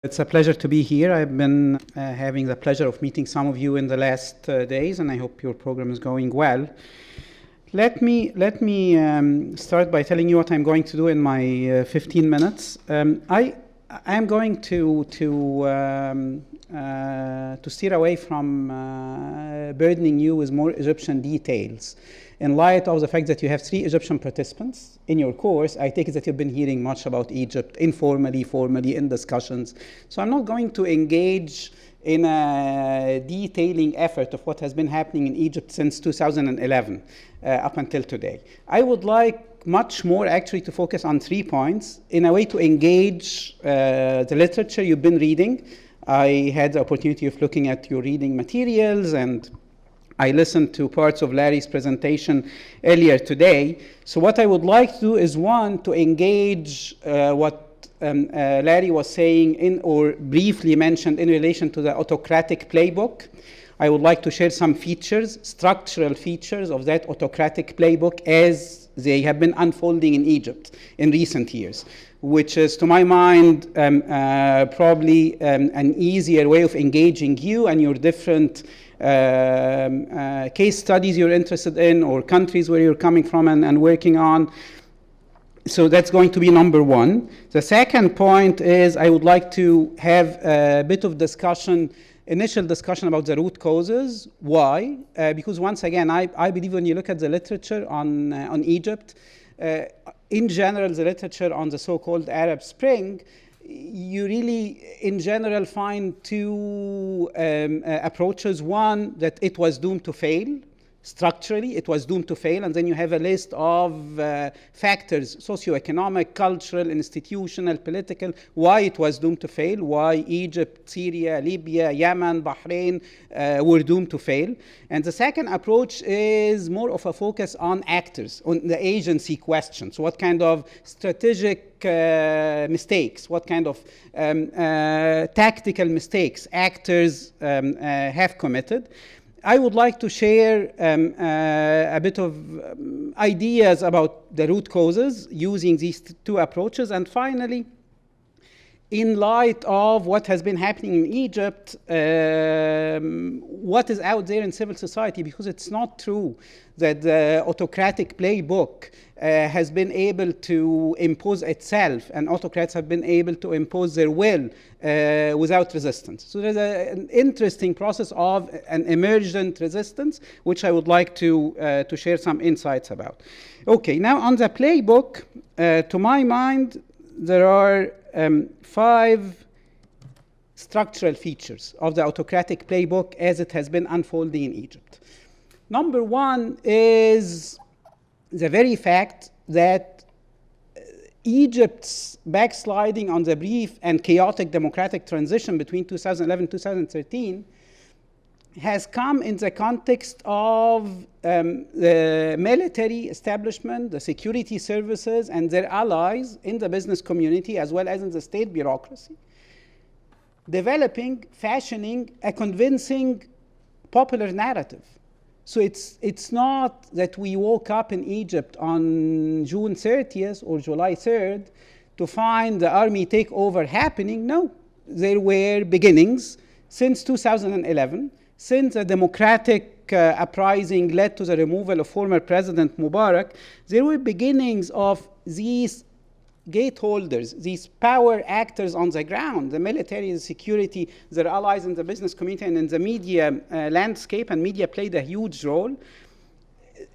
It's a pleasure to be here. I've been having the pleasure of meeting some of you in the last days, and I hope your program is going well. Let me start by telling you what I'm going to do in my 15 minutes. I am going to steer away from burdening you with more Egyptian details. In light of the fact that you have 3 Egyptian participants in your course, I take it that you've been hearing much about Egypt informally, formally, in discussions. So I'm not going to engage in a detailing effort of what has been happening in Egypt since 2011 up until today. I would like much more actually to focus on 3 points in a way to engage the literature you've been reading. I had the opportunity of looking at your reading materials, and I listened to parts of Larry's presentation earlier today. So what I would like to do is, one, to engage what Larry was saying or briefly mentioned in relation to the autocratic playbook. I would like to share some features, structural features of that autocratic playbook as they have been unfolding in Egypt in recent years, which is, to my mind, probably an easier way of engaging you and your different case studies you're interested in, or countries where you're coming from and working on. So that's going to be number one. The second point is I would like to have a bit of initial discussion about the root causes. Why? Because once again, I believe when you look at the literature on Egypt, in general, the literature on the so-called Arab Spring, you really, in general, find 2 approaches. One, that it was doomed to fail. Structurally, it was doomed to fail. And then you have a list of factors, socioeconomic, cultural, institutional, political, why it was doomed to fail, why Egypt, Syria, Libya, Yemen, Bahrain were doomed to fail. And the second approach is more of a focus on actors, on the agency question. So what kind of strategic mistakes, what kind of tactical mistakes actors have committed. I would like to share a bit of ideas about the root causes using these 2 approaches. And finally, in light of what has been happening in Egypt, what is out there in civil society, because it's not true that the autocratic playbook has been able to impose itself, and autocrats have been able to impose their will without resistance. So there's an interesting process of an emergent resistance, which I would like to share some insights about. Okay, now on the playbook, to my mind, there are 5 structural features of the autocratic playbook as it has been unfolding in Egypt. Number 1 is the very fact that Egypt's backsliding on the brief and chaotic democratic transition between 2011 and 2013 has come in the context of the military establishment, the security services, and their allies in the business community, as well as in the state bureaucracy, fashioning a convincing popular narrative. So it's not that we woke up in Egypt on June 30th or July 3rd to find the army takeover happening. No, there were beginnings since 2011, since a democratic uprising led to the removal of former President Mubarak. There were beginnings of these gateholders, these power actors on the ground, the military, the security, their allies in the business community and in the media landscape, and media played a huge role,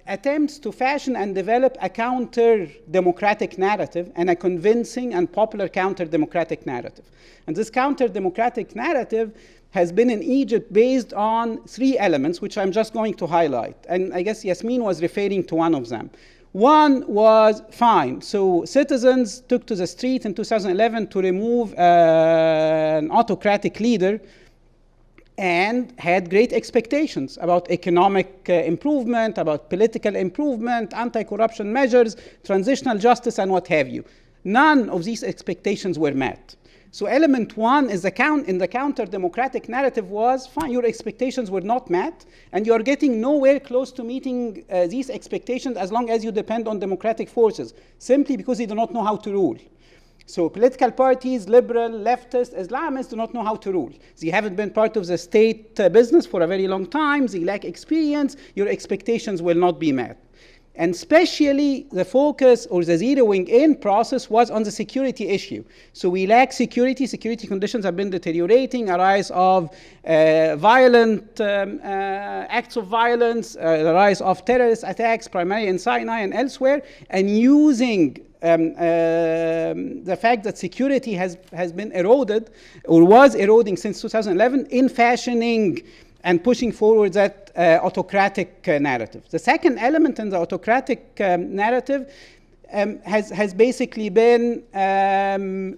attempts to fashion and develop a counter-democratic narrative, and a convincing and popular counter-democratic narrative. And this counter-democratic narrative has been in Egypt based on 3 elements, which I'm just going to highlight. And I guess Yasmin was referring to one of them. One was fine. So citizens took to the street in 2011 to remove an autocratic leader and had great expectations about economic improvement, about political improvement, anti-corruption measures, transitional justice, and what have you. None of these expectations were met. So element 1 is in the counter-democratic narrative was, fine, your expectations were not met, and you're getting nowhere close to meeting these expectations as long as you depend on democratic forces, simply because they do not know how to rule. So political parties, liberal, leftist, Islamists do not know how to rule. They haven't been part of the state business for a very long time. They lack experience. Your expectations will not be met. And especially the focus or the zeroing in process was on the security issue. So we lack security. Security conditions have been deteriorating, a rise of violent acts of violence, the rise of terrorist attacks, primarily in Sinai and elsewhere, and using the fact that security has been eroded or was eroding since 2011 in fashioning and pushing forward that autocratic narrative. The second element in the autocratic narrative has basically been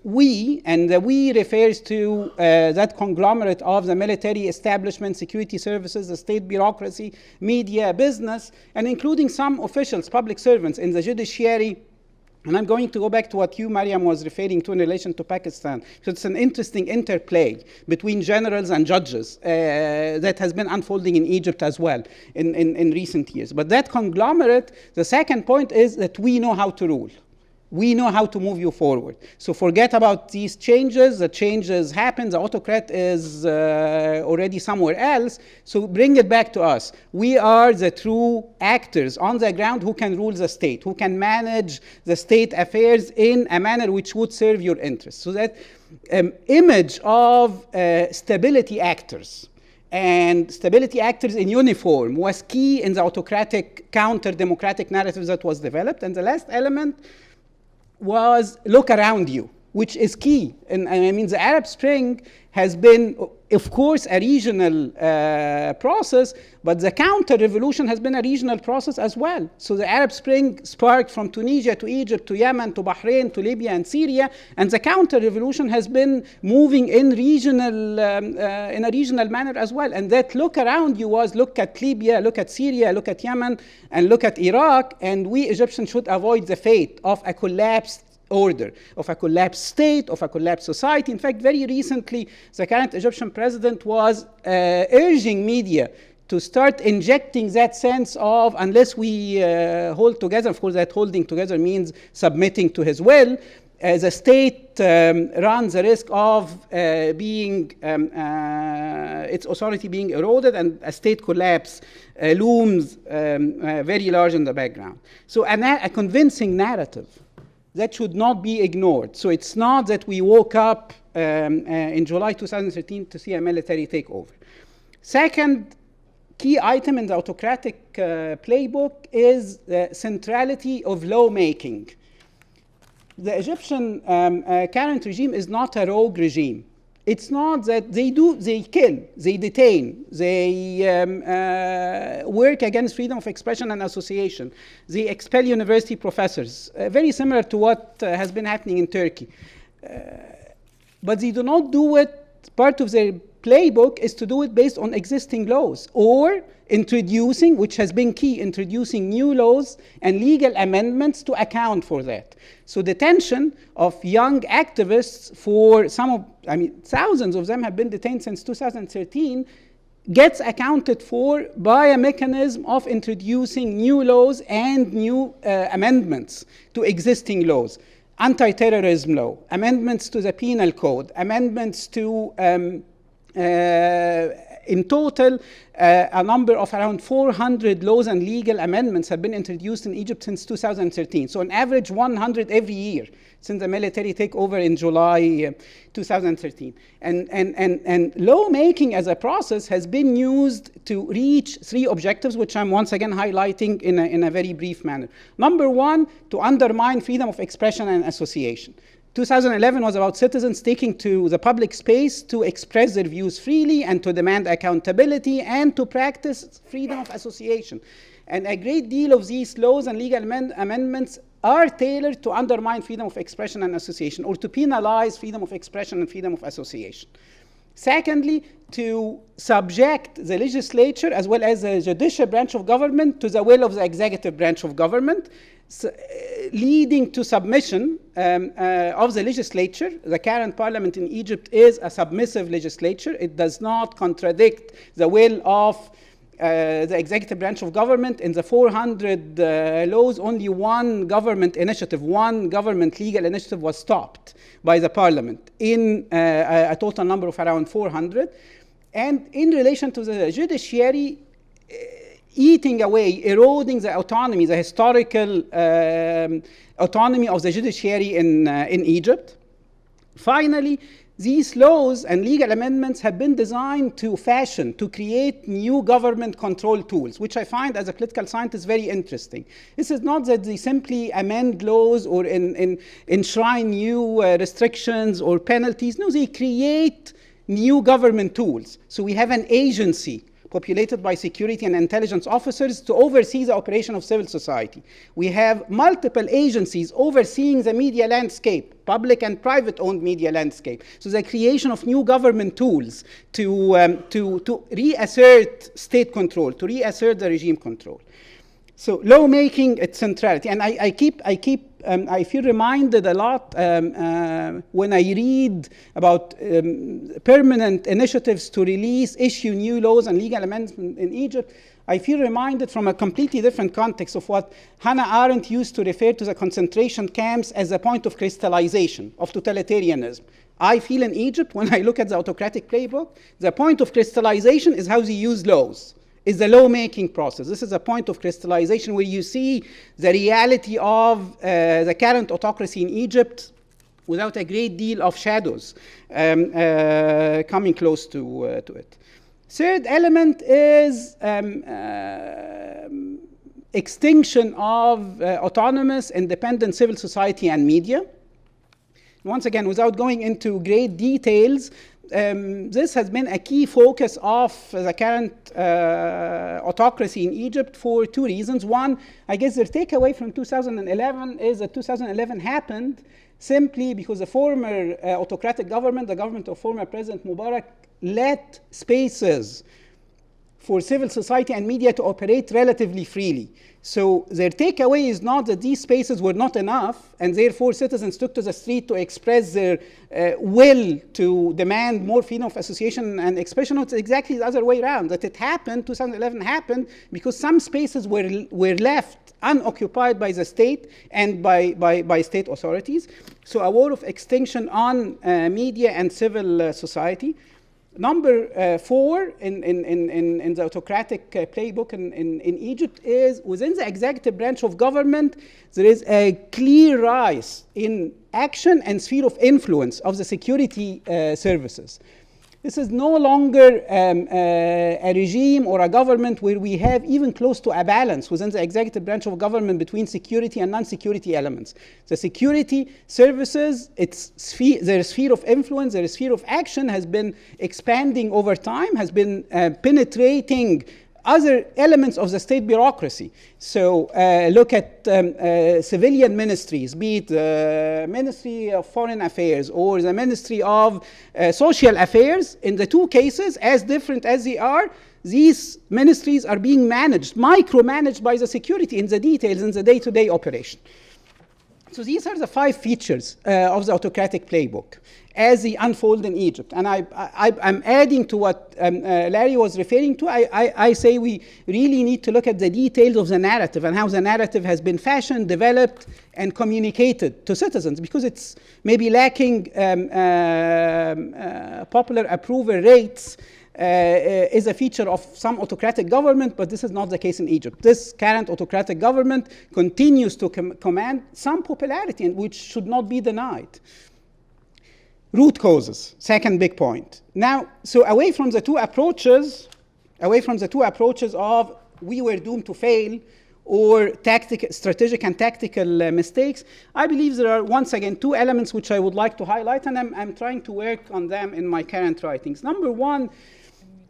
we, and the we refers to that conglomerate of the military establishment, security services, the state bureaucracy, media, business, and including some officials, public servants in the judiciary. And I'm going to go back to what you, Mariam, was referring to in relation to Pakistan. So it's an interesting interplay between generals and judges that has been unfolding in Egypt as well in recent years. But that conglomerate, the second point is that we know how to rule. We know how to move you forward. So forget about these changes. The changes happen. The autocrat is already somewhere else. So bring it back to us. We are the true actors on the ground who can rule the state, who can manage the state affairs in a manner which would serve your interests. So that image of stability actors and stability actors in uniform was key in the autocratic, counter-democratic narrative that was developed. And the last element was look around you, which is key. And I mean, the Arab Spring has been, of course, a regional process, but the counter-revolution has been a regional process as well. So the Arab Spring sparked from Tunisia to Egypt to Yemen to Bahrain to Libya and Syria, and the counter-revolution has been moving in a regional manner as well. And that look around you was look at Libya, look at Syria, look at Yemen, and look at Iraq, and we Egyptians should avoid the fate of a collapsed order, of a collapsed state, of a collapsed society. In fact, very recently, the current Egyptian president was urging media to start injecting that sense of, unless we hold together, of course that holding together means submitting to his will, the state runs the risk of its authority being eroded, and a state collapse looms very large in the background. So a convincing narrative that should not be ignored. So it's not that we woke up in July 2013 to see a military takeover. Second key item in the autocratic playbook is the centrality of lawmaking. The Egyptian current regime is not a rogue regime. It's not that they kill, they detain, they work against freedom of expression and association. They expel university professors, very similar to what has been happening in Turkey. But they do not do it, part of their playbook is to do it based on existing laws, or introducing, which has been key, introducing new laws and legal amendments to account for that. So detention of young activists, thousands of them have been detained since 2013, gets accounted for by a mechanism of introducing new laws and new amendments to existing laws. Anti-terrorism law, amendments to the penal code, amendments to in total, a number of around 400 laws and legal amendments have been introduced in Egypt since 2013. So on average, 100 every year since the military takeover in July 2013. And lawmaking as a process has been used to reach three objectives, which I'm once again highlighting in a very brief manner. Number one, to undermine freedom of expression and association. 2011 was about citizens taking to the public space to express their views freely and to demand accountability and to practice freedom of association. And a great deal of these laws and legal amendments are tailored to undermine freedom of expression and association, or to penalize freedom of expression and freedom of association. Secondly, to subject the legislature as well as the judicial branch of government to the will of the executive branch of government, leading to submission of the legislature. The current parliament in Egypt is a submissive legislature. It does not contradict the will of the executive branch of government. In the 400 laws, only one government initiative, one government legal initiative was stopped by the parliament in a total number of around 400. And in relation to the judiciary, eating away, eroding the autonomy, the historical autonomy of the judiciary in Egypt. Finally, these laws and legal amendments have been designed to create new government control tools, which I find as a political scientist very interesting. This is not that they simply amend laws or enshrine new restrictions or penalties. No, they create new government tools. So we have an agency populated by security and intelligence officers to oversee the operation of civil society. We have multiple agencies overseeing the media landscape, public and private owned media landscape. So the creation of new government tools to reassert state control, to reassert the regime control. So lawmaking, its centrality. And I feel reminded a lot when I read about permanent initiatives to issue new laws and legal amendments in Egypt. I feel reminded from a completely different context of what Hannah Arendt used to refer to the concentration camps as a point of crystallization of totalitarianism. I feel in Egypt, when I look at the autocratic playbook, the point of crystallization is how they use laws. Is the lawmaking process. This is a point of crystallization where you see the reality of the current autocracy in Egypt without a great deal of shadows coming close to it. Third element is extinction of autonomous, independent civil society and media. Once again, without going into great details, this has been a key focus of the current autocracy in Egypt for two reasons. One, I guess their takeaway from 2011 is that 2011 happened simply because the former autocratic government, the government of former President Mubarak, let spaces for civil society and media to operate relatively freely. So their takeaway is not that these spaces were not enough, and therefore citizens took to the street to express their will to demand more freedom of association and expression. It's exactly the other way around, that it happened, 2011 happened, because some spaces were left unoccupied by the state and by state authorities. So a war of extinction on media and civil society. Number 4 in the autocratic playbook in Egypt is within the executive branch of government, there is a clear rise in action and sphere of influence of the security services. This is no longer a regime or a government where we have even close to a balance within the executive branch of government between security and non-security elements. The security services, their sphere of influence, their sphere of action has been expanding over time, has been penetrating other elements of the state bureaucracy. So look at civilian ministries, be it the Ministry of Foreign Affairs or the Ministry of Social Affairs. In the two cases, as different as they are, these ministries are being managed, micromanaged by the security in the details, in the day-to-day operation. So these are the 5 features of the autocratic playbook as they unfold in Egypt. And I'm adding to what Larry was referring to. I say we really need to look at the details of the narrative and how the narrative has been fashioned, developed, and communicated to citizens, because it's maybe lacking popular approval rates is a feature of some autocratic government, but this is not the case in Egypt. This current autocratic government continues to command some popularity, and which should not be denied. Root causes, second big point. Now, so away from the two approaches of we were doomed to fail or strategic and tactical mistakes, I believe there are, once again, 2 elements which I would like to highlight, and I'm trying to work on them in my current writings. Number 1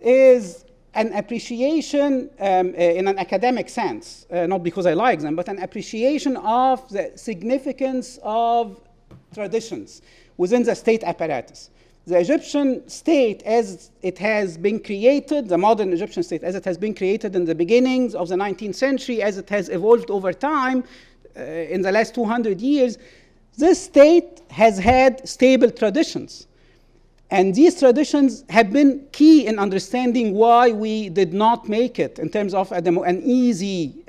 is an appreciation in an academic sense, not because I like them, but an appreciation of the significance of traditions within the state apparatus. The Egyptian state as it has been created, the modern Egyptian state as it has been created in the beginnings of the 19th century, as it has evolved over time in the last 200 years, this state has had stable traditions. And these traditions have been key in understanding why we did not make it in terms of an easy,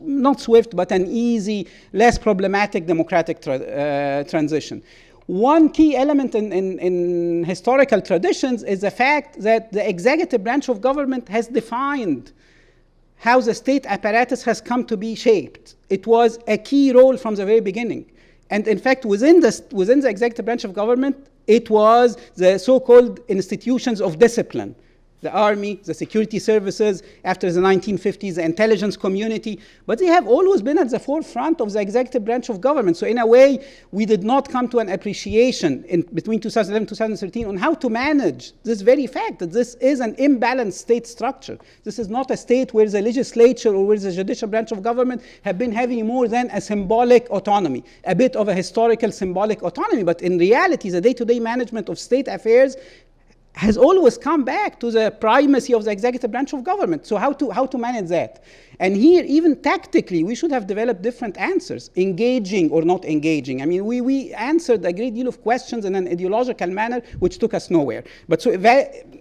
not swift, but an easy, less problematic democratic transition. One key element in historical traditions is the fact that the executive branch of government has defined how the state apparatus has come to be shaped. It was a key role from the very beginning. And in fact, within the executive branch of government, it was the so-called institutions of discipline. The army, the security services, after the 1950s, the intelligence community, but they have always been at the forefront of the executive branch of government. So in a way, we did not come to an appreciation between 2011 and 2013 on how to manage this very fact that this is an imbalanced state structure. This is not a state where the legislature or where the judicial branch of government have been having more than a symbolic autonomy, a bit of a historical symbolic autonomy, but in reality, the day-to-day management of state affairs has always come back to the primacy of the executive branch of government. So how to manage that? And here, even tactically, we should have developed different answers, engaging or not engaging. I mean, we answered a great deal of questions in an ideological manner, which took us nowhere. But so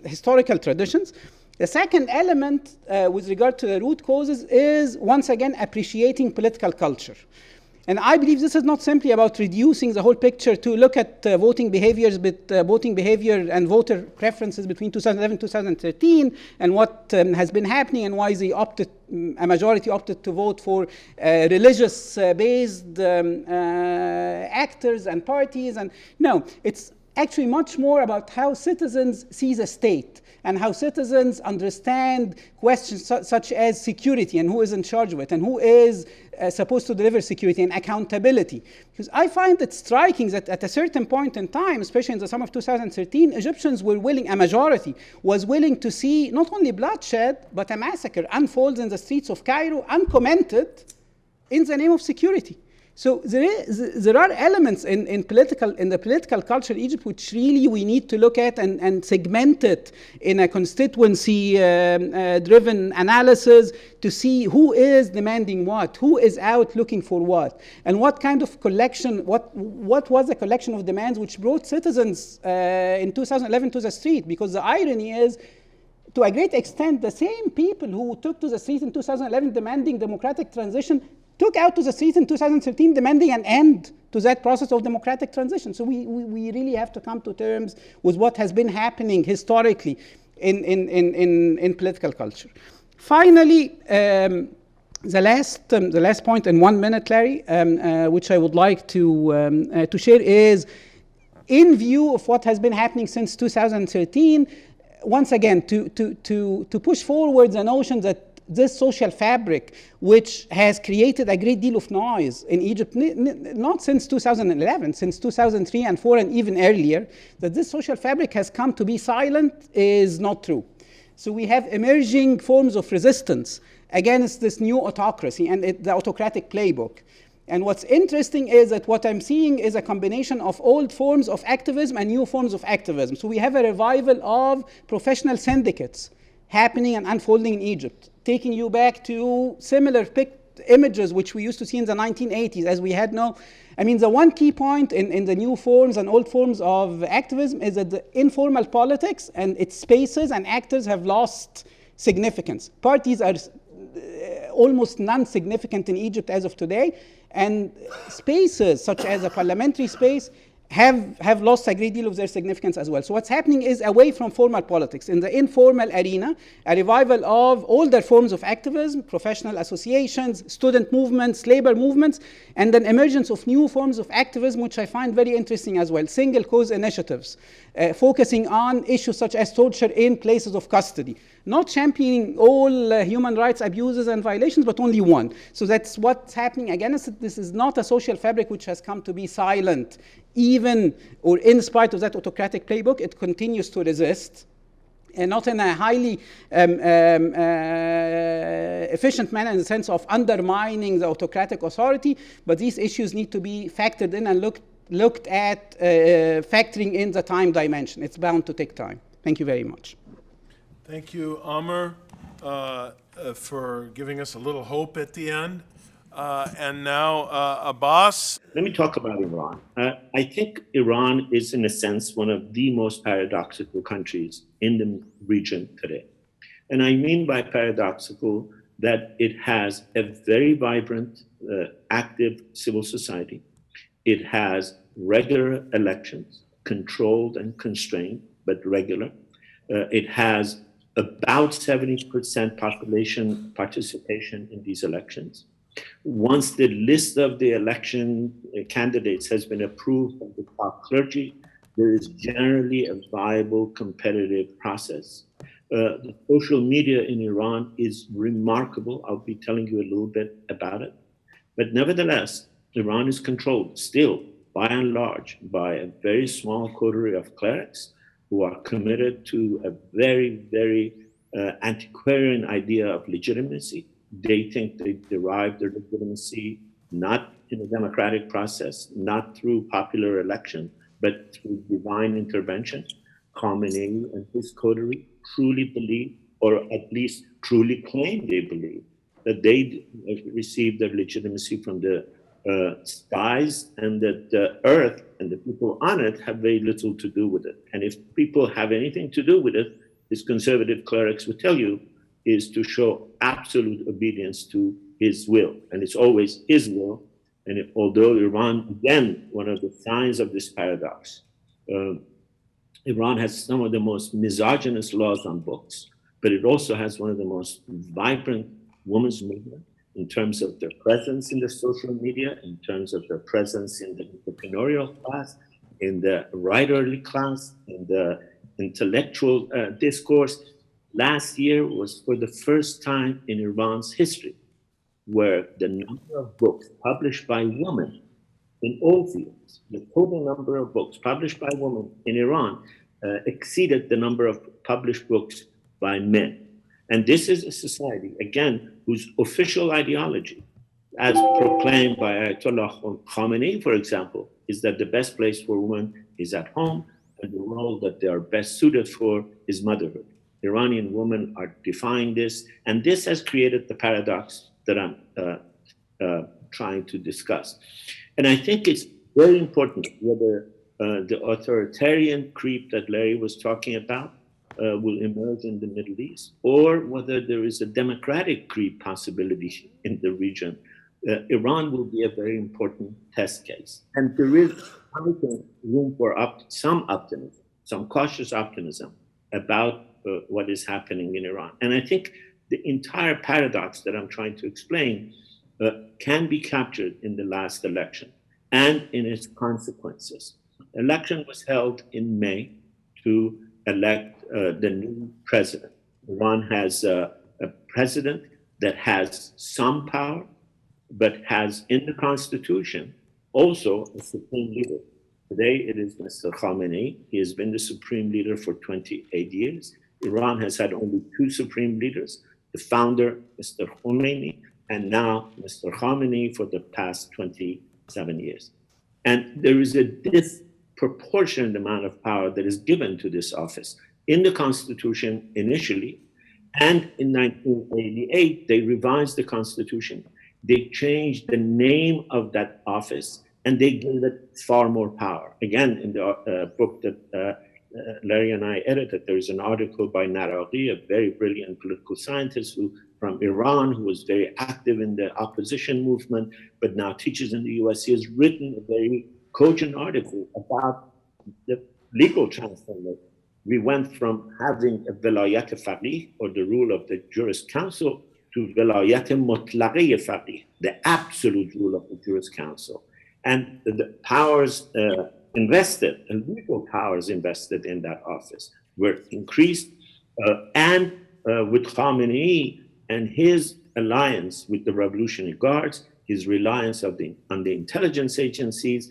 historical traditions. The second element with regard to the root causes is, once again, appreciating political culture. And I believe this is not simply about reducing the whole picture to look at voting behaviors, but voting behavior and voter preferences between 2011 and 2013, and what has been happening and why they a majority opted to vote for religious-based actors and parties. And no, it's actually much more about how citizens see the state and how citizens understand questions such as security and who is in charge of it and who is supposed to deliver security and accountability. Because I find it striking that at a certain point in time, especially in the summer of 2013, Egyptians were willing, a majority, was willing to see not only bloodshed, but a massacre unfold in the streets of Cairo, uncommented, in the name of security. So there are elements in the political culture in Egypt which really we need to look at and segment it in a constituency driven analysis to see who is demanding what, who is out looking for what, and what kind of collection, what was the collection of demands which brought citizens in 2011 to the street. Because the irony is, to a great extent, the same people who took to the street in 2011 demanding democratic transition took out to the streets in 2013 demanding an end to that process of democratic transition. So we really have to come to terms with what has been happening historically in political culture. Finally, the last point in 1 minute, Larry, which I would like to share is, in view of what has been happening since 2013, once again, to push forward the notion that this social fabric, which has created a great deal of noise in Egypt, not since 2011, since 2003 and 2004 and even earlier, that this social fabric has come to be silent is not true. So we have emerging forms of resistance against this new autocracy and the autocratic playbook. And what's interesting is that what I'm seeing is a combination of old forms of activism and new forms of activism. So we have a revival of professional syndicates happening and unfolding in Egypt, taking you back to similar images which we used to see in the 1980s, as we had no. I mean, the one key point in the new forms and old forms of activism is that the informal politics and its spaces and actors have lost significance. Parties are almost non-significant in Egypt as of today, and spaces such as a parliamentary space have lost a great deal of their significance as well. So what's happening is, away from formal politics, in the informal arena, a revival of older forms of activism, professional associations, student movements, labor movements, and an emergence of new forms of activism, which I find very interesting as well. Single cause initiatives, focusing on issues such as torture in places of custody, not championing all human rights abuses and violations, but only one. So that's what's happening. Again, this is not a social fabric which has come to be silent. Even or in spite of that autocratic playbook, it continues to resist, and not in a highly efficient manner in the sense of undermining the autocratic authority, but these issues need to be factored in and looked at, factoring in the time dimension. It's bound to take time. Thank you very much. Thank you, Amr, for giving us a little hope at the end. And now, Abbas. Let me talk about Iran. I think Iran is, in a sense, one of the most paradoxical countries in the region today. And I mean by paradoxical that it has a very vibrant, active civil society. It has regular elections, controlled and constrained, but regular. It has about 70% population participation in these elections. Once the list of the election candidates has been approved by the top clergy, there is generally a viable competitive process. The social media in Iran is remarkable. I'll be telling you a little bit about it. But nevertheless, Iran is controlled still, by and large, by a very small coterie of clerics who are committed to a very, very antiquarian idea of legitimacy. They think they derive their legitimacy not in a democratic process, not through popular election, but through divine intervention. Khamenei and his coterie truly believe, or at least truly claim they believe, that they received their legitimacy from the skies, and that the earth and the people on it have very little to do with it. And if people have anything to do with it, as conservative clerics would tell you, is to show absolute obedience to his will. And it's always his will. And although Iran, again, one of the signs of this paradox, Iran has some of the most misogynist laws on books, but it also has one of the most vibrant women's movement in terms of their presence in the social media, in terms of their presence in the entrepreneurial class, in the writerly class, in the intellectual discourse. Last year was for the first time in Iran's history where the number of books published by women in all fields, the total number of books published by women in Iran exceeded the number of published books by men. And this is a society, again, whose official ideology, as proclaimed by Ayatollah Khamenei, for example, is that the best place for women is at home, and the role that they are best suited for is motherhood. Iranian women are defying this, and this has created the paradox that I'm trying to discuss. And I think it's very important whether the authoritarian creep that Larry was talking about will emerge in the Middle East, or whether there is a democratic creep possibility in the region. Iran will be a very important test case. And there is room for some optimism, some cautious optimism about what is happening in Iran. And I think the entire paradox that I'm trying to explain can be captured in the last election and in its consequences. The election was held in May to elect the new president. Iran has a president that has some power, but has in the constitution also a supreme leader. Today it is Mr. Khamenei. He has been the supreme leader for 28 years. Iran has had only two supreme leaders, the founder, Mr. Khomeini, and now Mr. Khamenei for the past 27 years. And there is a disproportionate amount of power that is given to this office. In the Constitution initially, and in 1988, they revised the Constitution. They changed the name of that office, and they gave it far more power. Again, in the book that Larry and I edited, there is an article by Naraghi, a very brilliant political scientist from Iran, who was very active in the opposition movement, but now teaches in the US. He has written a very cogent article about the legal transformation. We went from having a velayat faqih, or the rule of the Jurist Council, to velayat mutlaqi faqih, the absolute rule of the Jurist Council. And the powers invested, and legal powers invested in that office, were increased. And with Khamenei and his alliance with the Revolutionary Guards, his reliance on the intelligence agencies,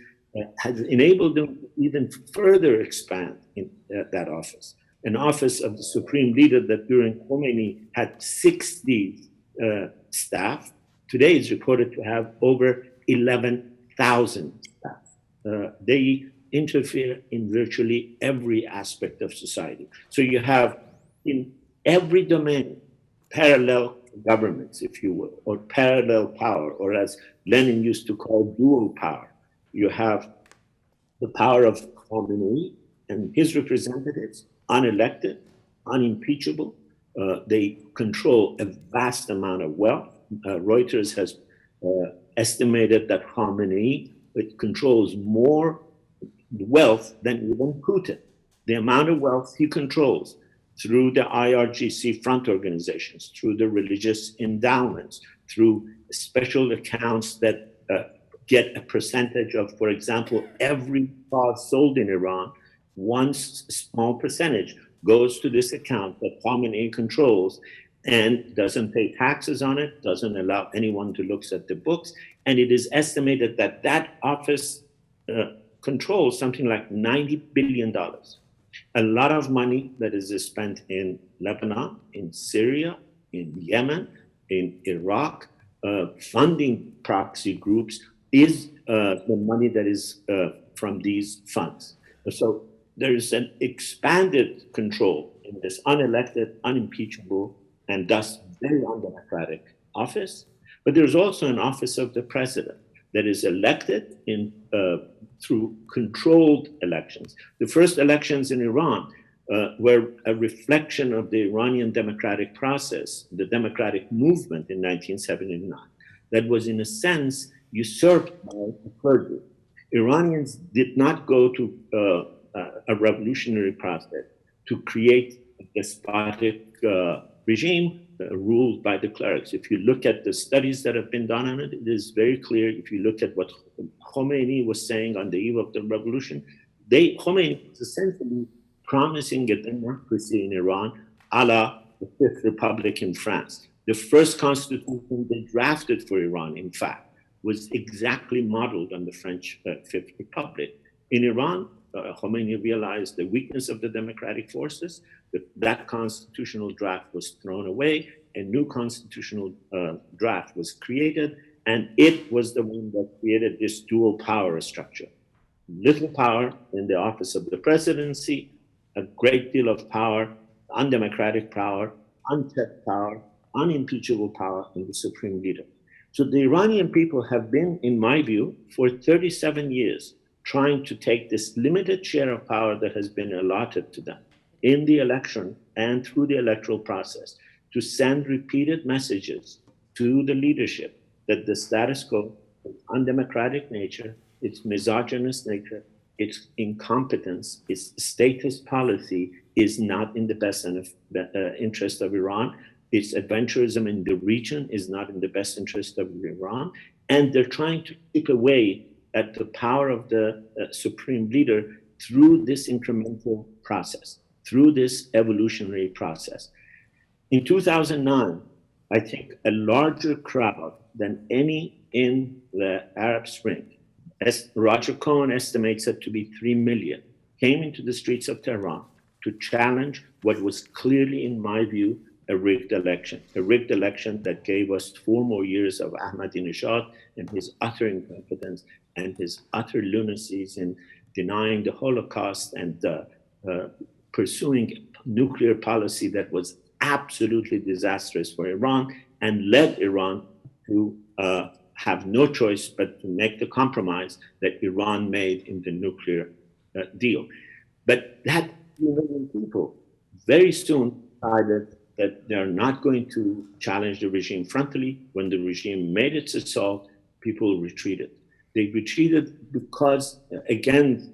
has enabled them to even further expand in that office. An office of the supreme leader that during Khomeini had 60 staff, today is reported to have over 11,000 staff. They interfere in virtually every aspect of society. So you have in every domain parallel governments, if you will, or parallel power, or as Lenin used to call dual power. You have the power of Khomeini and his representatives, unelected, unimpeachable. They control a vast amount of wealth. Reuters has estimated that Khomeini controls more wealth than even Putin. The amount of wealth he controls through the IRGC front organizations, through the religious endowments, through special accounts that get a percentage of, for example, every car sold in Iran, one small percentage goes to this account that Khomeini controls and doesn't pay taxes on it, doesn't allow anyone to look at the books. And it is estimated that that office controls something like $90 billion. A lot of money that is spent in Lebanon, in Syria, in Yemen, in Iraq, funding proxy groups is the money that is from these funds. So there is an expanded control in this unelected, unimpeachable, and thus very undemocratic office. But there's also an office of the president that is elected through controlled elections. The first elections in Iran were a reflection of the Iranian democratic process, the democratic movement in 1979, that was in a sense usurped by the clergy. Iranians did not go to a revolutionary process to create a despotic regime ruled by the clerics. If you look at the studies that have been done on it, it is very clear. If you look at what Khomeini was saying on the eve of the revolution, Khomeini was essentially promising a democracy in Iran, a la the Fifth Republic in France. The first constitution they drafted for Iran, in fact, was exactly modeled on the French Fifth Republic. In Iran, Khomeini realized the weakness of the democratic forces. That constitutional draft was thrown away. A new constitutional draft was created, and it was the one that created this dual power structure. Little power in the office of the presidency, a great deal of power, undemocratic power, unchecked power, unimpeachable power in the supreme leader. So the Iranian people have been, in my view, for 37 years, trying to take this limited share of power that has been allotted to them in the election and through the electoral process to send repeated messages to the leadership that the status quo, its undemocratic nature, its misogynist nature, its incompetence, its statist policy is not in the best interest of Iran. Its adventurism in the region is not in the best interest of Iran. And they're trying to chip away at the power of the supreme leader through this incremental process, through this evolutionary process. In 2009, I think a larger crowd than any in the Arab Spring, as Roger Cohen estimates it to be 3 million, came into the streets of Tehran to challenge what was clearly, in my view, a rigged election that gave us 4 more years of Ahmadinejad and his utter incompetence and his utter lunacies in denying the Holocaust and pursuing nuclear policy that was absolutely disastrous for Iran and led Iran to have no choice but to make the compromise that Iran made in the nuclear deal. But that few million people very soon decided that they're not going to challenge the regime frontally. When the regime made its assault, people retreated. They retreated because, again,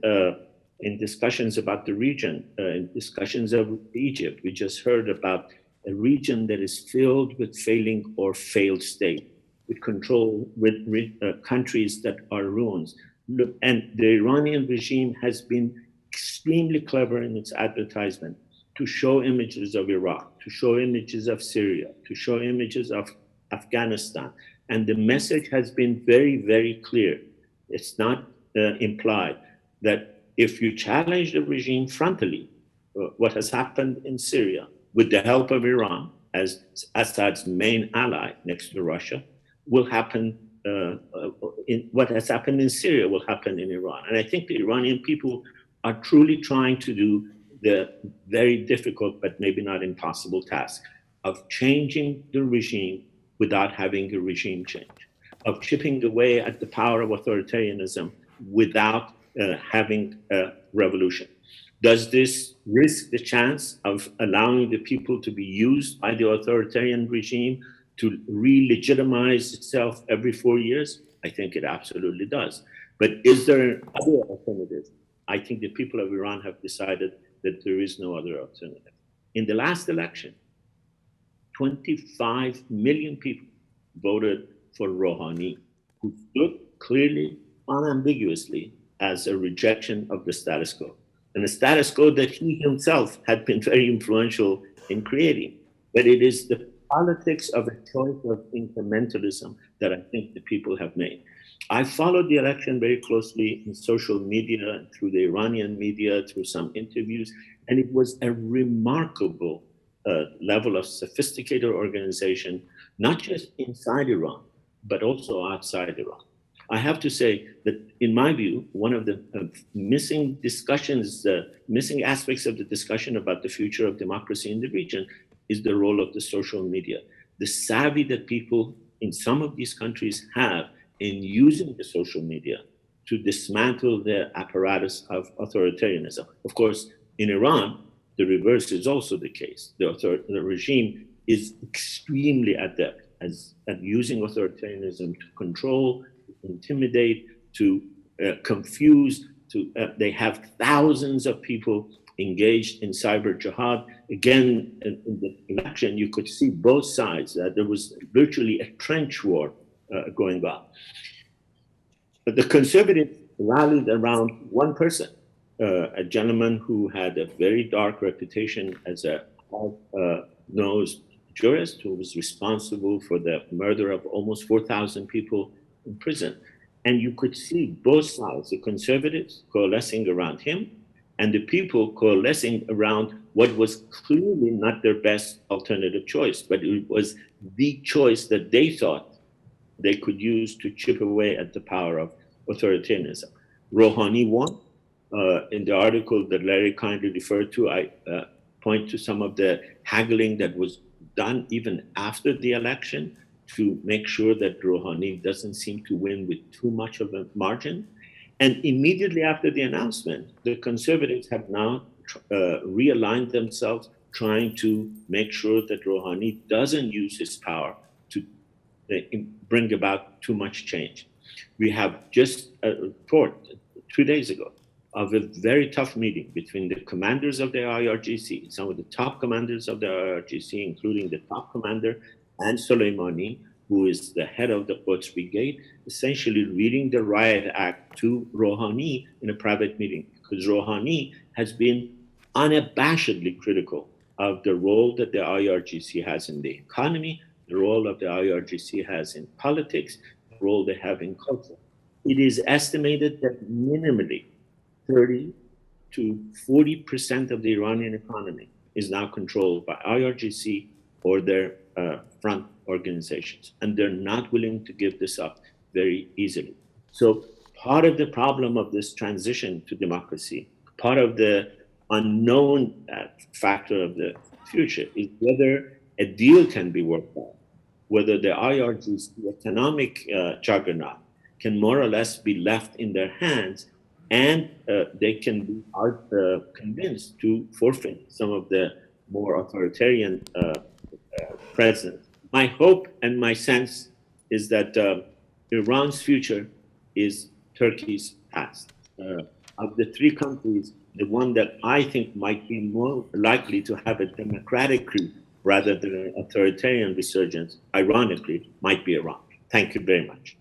in discussions about the region, in discussions of Egypt, we just heard about a region that is filled with failing or failed states, with control, with countries that are ruins. And the Iranian regime has been extremely clever in its advertisement to show images of Iraq, to show images of Syria, to show images of Afghanistan. And the message has been very, very clear. It's not implied that if you challenge the regime frontally, what has happened in Syria with the help of Iran as Assad's main ally next to Russia will happen, what has happened in Syria will happen in Iran. And I think the Iranian people are truly trying to do the very difficult but maybe not impossible task. of changing the regime without having a regime change, of chipping away at the power of authoritarianism without having a revolution. Does this risk the chance of allowing the people to be used by the authoritarian regime to re-legitimize itself every 4 years? I think it absolutely does. But is there other alternatives? I think the people of Iran have decided that there is no other alternative. In the last election, 25 million people voted for Rouhani, who stood clearly, unambiguously, as a rejection of the status quo. And the status quo that he himself had been very influential in creating. But it is the politics of a choice of incrementalism that I think the people have made. I followed the election very closely in social media and through the Iranian media, through some interviews, and it was a remarkable level of sophisticated organization, not just inside Iran, but also outside Iran. I have to say that, in my view, one of the missing discussions, missing aspects of the discussion about the future of democracy in the region is the role of the social media. The savvy that people in some of these countries have in using the social media to dismantle the apparatus of authoritarianism. Of course, in Iran, the reverse is also the case. The regime is extremely adept at using authoritarianism to control, to intimidate, to confuse. They have thousands of people engaged in cyber jihad. Again, in the election, you could see both sides. There was virtually a trench war going on. But the conservatives rallied around one person, a gentleman who had a very dark reputation as a hard-nosed jurist who was responsible for the murder of almost 4,000 people in prison. And you could see both sides, the conservatives coalescing around him and the people coalescing around what was clearly not their best alternative choice, but it was the choice that they thought they could use to chip away at the power of authoritarianism. Rouhani won. In the article that Larry kindly referred to, I point to some of the haggling that was done even after the election to make sure that Rouhani doesn't seem to win with too much of a margin. And immediately after the announcement, the conservatives have now realigned themselves, trying to make sure that Rouhani doesn't use his power to bring about too much change. We have just a report 2 days ago of a very tough meeting between the commanders of the IRGC, some of the top commanders of the IRGC, including the top commander and Soleimani, who is the head of the Quds Brigade, essentially reading the riot act to Rouhani in a private meeting, because Rouhani has been unabashedly critical of the role that the IRGC has in the economy, the role of the IRGC has in politics, the role they have in culture. It is estimated that minimally 30 to 40% of the Iranian economy is now controlled by IRGC or their front organizations, and they're not willing to give this up very easily. So part of the problem of this transition to democracy, part of the unknown factor of the future is whether a deal can be worked out, whether the IRGC economic juggernaut can more or less be left in their hands, and they can be convinced to forfeit some of the more authoritarian presence. My hope and my sense is that Iran's future is Turkey's past. Of the three countries, the one that I think might be more likely to have a democratic coup rather than an authoritarian resurgence, ironically, might be Iran. Thank you very much.